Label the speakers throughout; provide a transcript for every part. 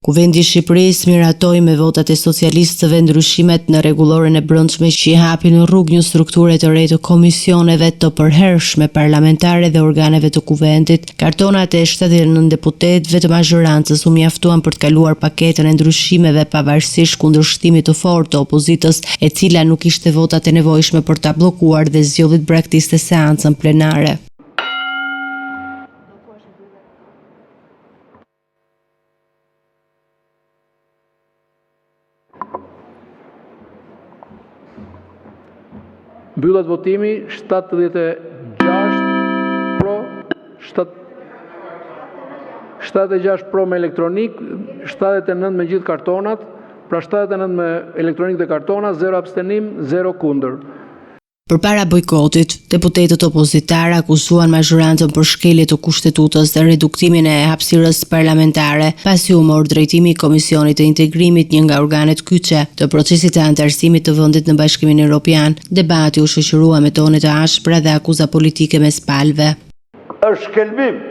Speaker 1: Kuvendi i Shqipërisë miratoi me votat e socialistëve ndryshimet në rregulloren e brendshme që i hapin rrugë një strukture të re të komisioneve të përhershme parlamentare dhe organeve të kuvendit. Kartonat e 79 deputetëve të mazhorancës u mjaftuan për të kaluar paketën e ndryshimeve pavarësisht kundërshtimit të fortë të opozitës, e cila nuk kishte votat e nevojshme për ta bllokuar dhe zgjodhi të braktiste seancën plenare.
Speaker 2: Mbyllet votimi 76 pro, 76 pro me elektronik, 79 me gjithë kartonat, pra 79 me elektronik dhe kartona, 0 abstenim, 0 kundër.
Speaker 1: Përpara bojkotit, deputetët opozitar akuzuan mazhorancën për shkelje të kushtetutës dhe reduktimin e hapësirës parlamentare, pasi u mor drejtimi i Komisionit të Integrimit, një nga organet kyçe të procesit të anëtarësimit të vendit në Bashkimin Evropian. Debati u shoqërua me tone të ashpra dhe akuza politike mes palëve.
Speaker 3: Është shkelbim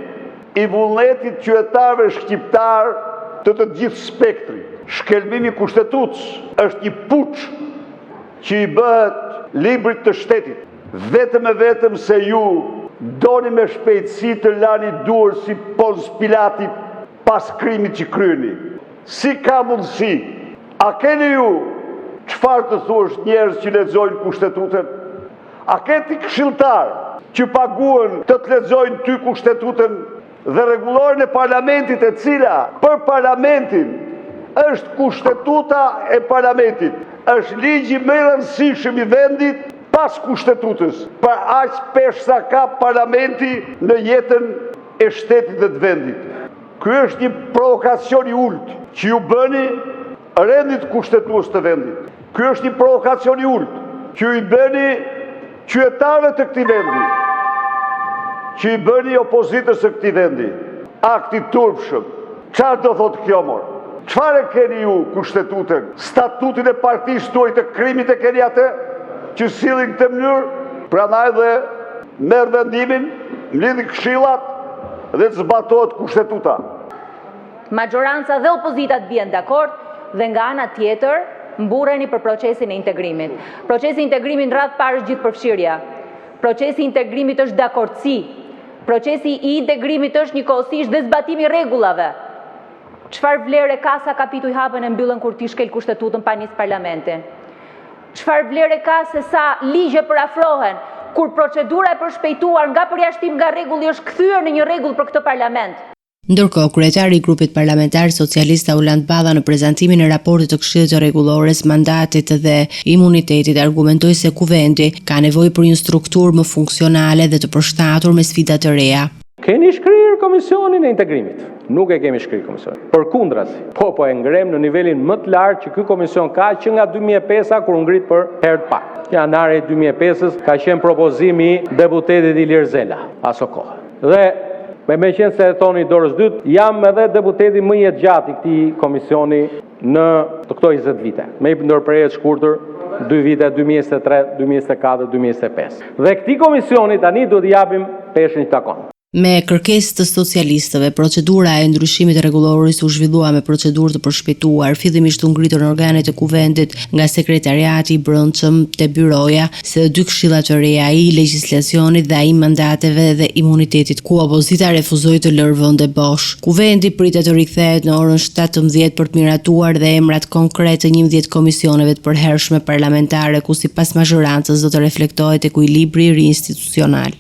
Speaker 3: i vullnetit qytetarëve shqiptar të gjithë spektrit. Shkelbimi i kushtetutës është një puç që i bëhet librit të shtetit, vetëm e vetëm se ju doni me shpejtësi të lani duar si Pons Pilati pas krimit që kryeni. Si ka mundësi? A keni ju çfarë të thuash njerëz që lexojnë kushtetutën? A keni këshilltar që paguhen të lexojnë ty kushtetutën dhe rregulloren e parlamentit, e cila për parlamentin është kushtetuta e parlamentit, është ligji më i rëndësishëm i vendit pas kushtetutës, për aq pesh sa ka parlamenti në jetën e shtetit dhe të vendit. Ky është një provokacion i ulët që ju bëni rendit kushtetues të vendit. Ky është një provokacion i ulët që ju i bëni qytetarëve të këtij vendi, që i bëni opozitës së këtij vendi. Akti turpshëm. Çfarë do thotë kjo mor? Çfarë keni ju kushtetutën? Statutin e partisë tuaj të krimit e keni atë që sillin këtë mënyrë? Prandaj dhe merr vendimin, mlidhi këshillat dhe të zbatohet kushtetuta.
Speaker 4: Majoranca dhe opozita të bien dakord dhe nga ana tjetër mburreni për procesin e integrimit. Procesi i integrimit radh parë është gjithë përfshirja. Procesi i integrimit është dakordsi. Procesi i integrimit është njëkohësisht dhe zbatimi i rregullave. Çfarë vlerë ka sa kapitu i hapën e mbyllën kur ti shkel kushtetutën pa nis parlamentin? Çfarë vlerë ka se sa ligje përafrohen kur procedura e përshpejtuar nga përjashtim nga rregulli është kthyer në një rregull për këtë parlament?
Speaker 1: Ndërkohë, kryetari i grupit parlamentar socialist Auland Balla në prezantimin e raportit të Këshillit të Rregullores, Mandatit dhe Imunitetit argumentoi se kuvendi ka nevojë për një strukturë më funksionale dhe të përshtatur me sfida të reja.
Speaker 5: Keni shkrirë Komisionin e Integrimit. Nuk e kemi shkrirë Komisionin. Përkundrazi, po e ngrem në nivelin më të lartë që ky komision ka që nga 2005 kur ngrit për herë të parë. Janari 2005 ka qenë propozimi i deputetit Ilir Zela, aso kohë. Dhe me qenë se e thoni dorës dytë, jam edhe deputeti më i gjatë i këtij komisioni në të këto 20 vite. Me ndërprerje të shkurtër 2 vite, 2023, 2024, 2025. Dhe këtij komisioni tani duhet t'i japim peshën që takon.
Speaker 1: Me kërkesë të socialistëve, procedura e ndryshimit të rregulloris u zhvillua me procedurë të përshpejtuar, fillimisht u ngritur në organet e kuvendit nga sekretariati i brendshëm te byroja, se 2 këshilla të reja, ai i legjislacionit dhe ai i mandateve dhe imunitetit, ku opozita refuzoi të lërë vende bosh. Kuvendi pritet të rikthehet në orën 17 për të miratuar dhe emrat konkret të 11 komisioneve të përhershme parlamentare, ku sipas mazhorancës do të reflektohet ekuilibri i ri institucional.